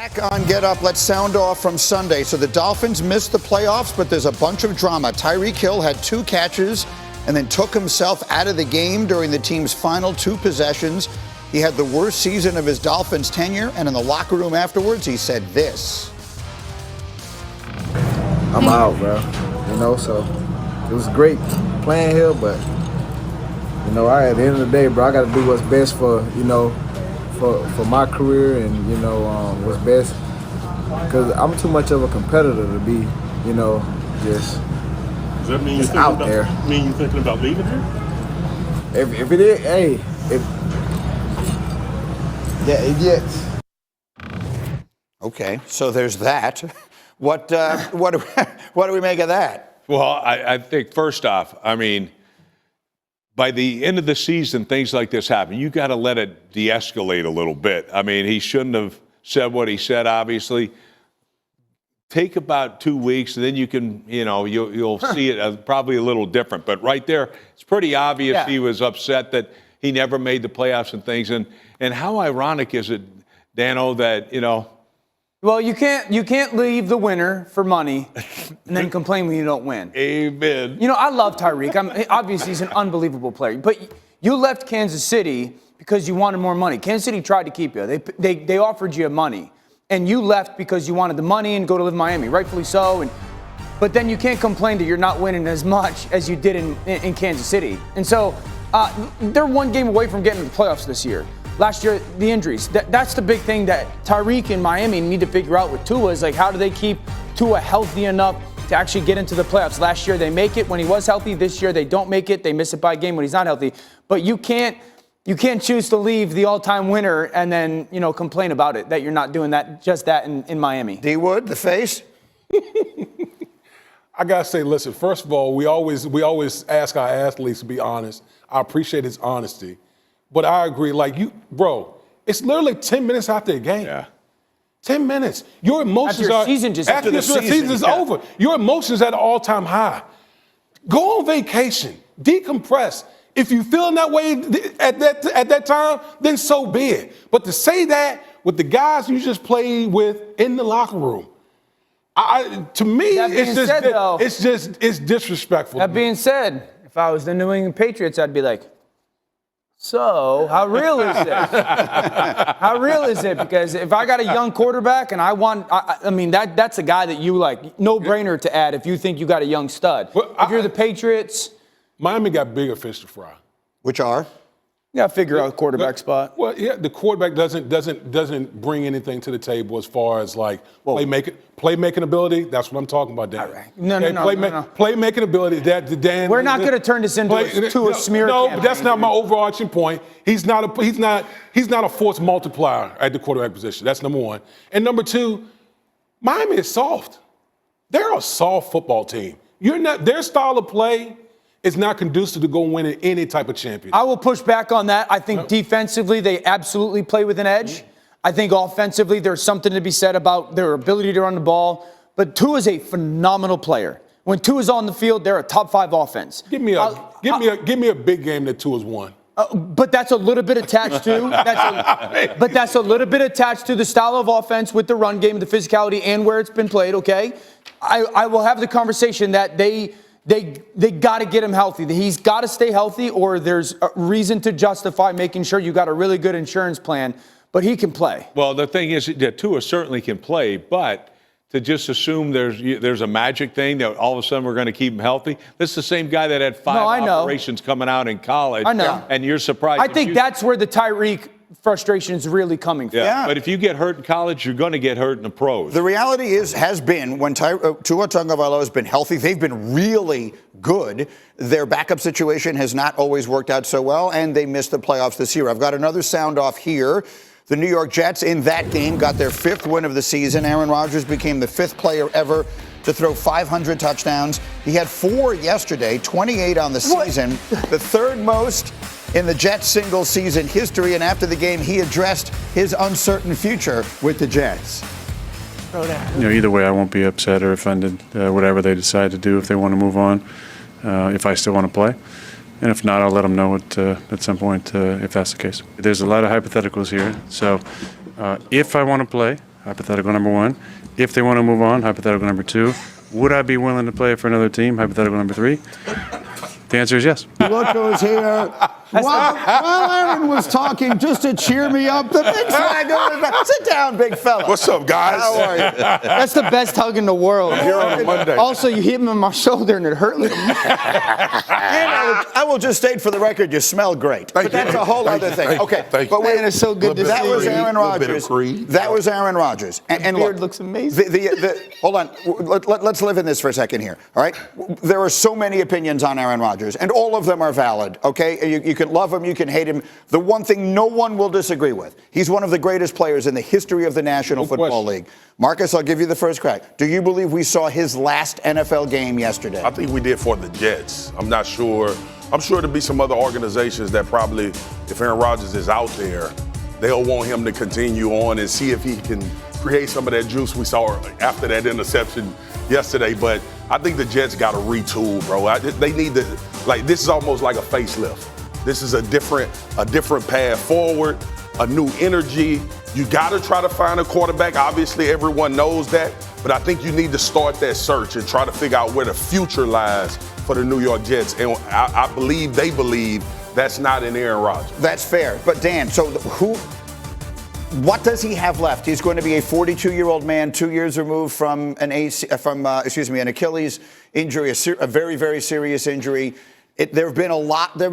Back on Get Up, let's sound off from Sunday. So the Dolphins missed the playoffs, but there's a bunch of drama. Tyreek Hill had 2 catches and then took himself out of the game during the team's final 2 possessions. He had the worst season of his Dolphins tenure, and in the locker room afterwards, he said this. I'm out, bro. So it was great playing here, but, at the end of the day, bro, I got to do what's best for my career and, what's best. Because I'm too much of a competitor to be, just Does that mean you're out there. Mean you thinking about leaving here? If it is, hey, it gets. Okay, so there's that. What do we make of that? Well, I think first off, by the end of the season, things like this happen. You got to let it de-escalate a little bit. He shouldn't have said what he said, obviously. Take about 2 weeks, and then you can, you'll see it as probably a little different. But right there, it's pretty obvious He was upset that he never made the playoffs and things. And how ironic is it, Dano, that, Well, you can't leave the winner for money and then complain when you don't win. Amen. I love Tyreek. Obviously, he's an unbelievable player. But you left Kansas City because you wanted more money. Kansas City tried to keep you. They offered you money. And you left because you wanted the money and go to live in Miami, rightfully so. But then you can't complain that you're not winning as much as you did in Kansas City. And so they're 1 game away from getting to the playoffs this year. Last year, the injuries. That's the big thing that Tyreek and Miami need to figure out with Tua is how do they keep Tua healthy enough to actually get into the playoffs. Last year, they make it when he was healthy. This year, they don't make it. They miss it by a game when he's not healthy. But you can't choose to leave the all-time winner and then, complain about it, that you're not doing that in Miami. D. Wood, the face? I got to say, listen, first of all, we always ask our athletes to be honest. I appreciate his honesty. But I agree, it's literally 10 minutes after a game. Yeah. 10 minutes. Your emotions after the season is over. Your emotions at an all-time high. Go on vacation. Decompress. If you're feeling that way at that time, then so be it. But to say that with the guys you just played with in the locker room, to me, it's disrespectful. That being said, if I was the New England Patriots, I'd be like, so how real is this? How real is it? Because if I got a young quarterback and that's a guy that you no brainer to add if you think you got a young stud. Well, if you're the Patriots. Miami got bigger fish to fry. Which are? You got to figure out the quarterback spot. Well, yeah, the quarterback doesn't bring anything to the table as far as playmaking ability. That's what I'm talking about, Dan. All right. No. Playmaking ability. Dan. We're not going to turn this into a smear. No, but that's not my overarching point. He's not a force multiplier at the quarterback position. That's number one. And number two, Miami is soft. They're a soft football team. Their style of play is not conducive to go winning any type of championship. I will push back on that. I think defensively they absolutely play with an edge. I think offensively there's something to be said about their ability to run the ball. But Tua is a phenomenal player. When Tua's on the field, they're a top 5 offense. Give me a big game that Tua's won. But that's a little bit attached to. That's a little bit attached to the style of offense with the run game, the physicality, and where it's been played. Okay, I will have the conversation that they got to get him healthy. He's got to stay healthy, or there's a reason to justify making sure you got a really good insurance plan. But he can play. Well, the thing is that Tua certainly can play, but to just assume there's a magic thing that all of a sudden we're going to keep him healthy. This is the same guy that had 5 operations coming out in college. I know. And you're surprised. I think that's where the Tyreek frustration is really coming from. Yeah. But if you get hurt in college, you're going to get hurt in the pros. The reality has been when Tua Tagovailoa has been healthy, they've been really good. Their backup situation has not always worked out so well, and they missed the playoffs this year. I've got another sound off here. The New York Jets in that game got their 5th win of the season. Aaron Rodgers became the 5th player ever to throw 500 touchdowns. He had 4 yesterday, 28 on the season, the 3rd most in the Jets single season history. And after the game, he addressed his uncertain future with the Jets. Either way, I won't be upset or offended, whatever they decide to do if they want to move on, if I still want to play. And if not, I'll let them know at some point if that's the case. There's a lot of hypotheticals here. So if I want to play, Hypothetical number one. If they want to move on, hypothetical number two. Would I be willing to play for another team? Hypothetical number three. The answer is yes. Look who's here. While Aaron was talking, just to cheer me up, the big swagger. Sit down, big fella. What's up, guys? How are you? That's the best hug in the world. Here on Monday. Also, you hit me on my shoulder and it hurt like I will just state for the record, you smell great. But that's a whole other thing. Okay, Thank you. but wait, Man, it's so good to that see was you. Aaron Little bit of Rodgers. Creed. That was Aaron Rodgers. And beard look, looks amazing. Hold on. Let's live in this for a second here. All right. There are so many opinions on Aaron Rodgers, and all of them are valid. Okay. You can love him. You can hate him. The one thing no one will disagree with, he's one of the greatest players in the history of the National Football League. Marcus, I'll give you the first crack. Do you believe we saw his last NFL game yesterday? I think we did for the Jets. I'm not sure. I'm sure there'll be some other organizations that probably, if Aaron Rodgers is out there, they'll want him to continue on and see if he can create some of that juice we saw after that interception yesterday. But I think the Jets got to retool, bro. They need to, this is almost like a facelift. This is a different path forward, a new energy. You got to try to find a quarterback. Obviously, everyone knows that. But I think you need to start that search and try to figure out where the future lies for the New York Jets. And I believe they believe that's not in Aaron Rodgers. That's fair. But Dan, so what does he have left? He's going to be a 42-year-old man, 2 years removed from an Achilles injury, a very, very serious injury. There have been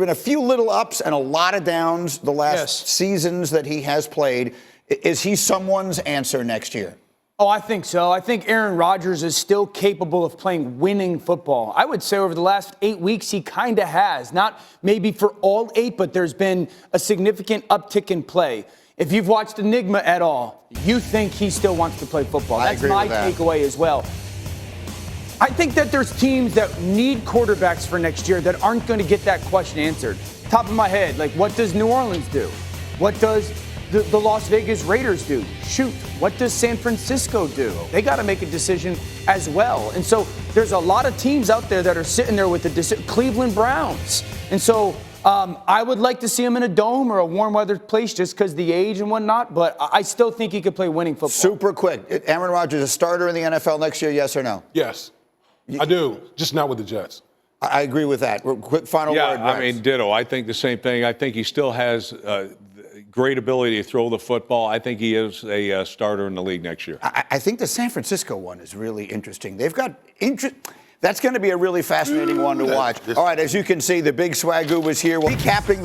a few little ups and a lot of downs the last seasons that he has played. Is he someone's answer next year? Oh, I think so. I think Aaron Rodgers is still capable of playing winning football. I would say over the last 8 weeks, he kind of has. Not maybe for all 8, but there's been a significant uptick in play. If you've watched Enigma at all, you think he still wants to play football. That's my takeaway as well. I think that there's teams that need quarterbacks for next year that aren't going to get that question answered. Top of my head, what does New Orleans do? What does the Las Vegas Raiders do? Shoot, what does San Francisco do? They got to make a decision as well. And so there's a lot of teams out there that are sitting there with the Cleveland Browns. And so I would like to see him in a dome or a warm weather place just because the age and whatnot, but I still think he could play winning football. Super quick. Aaron Rodgers a starter in the NFL next year, yes or no? Yes. I do, just not with the Jets. I agree with that. Quick final word. Yeah, I mean, ditto. I think the same thing. I think he still has great ability to throw the football. I think he is a starter in the league next year. I think the San Francisco one is really interesting. They've got interest. That's going to be a really fascinating one to watch. All right, as you can see, the big Swagoo was here. We're recapping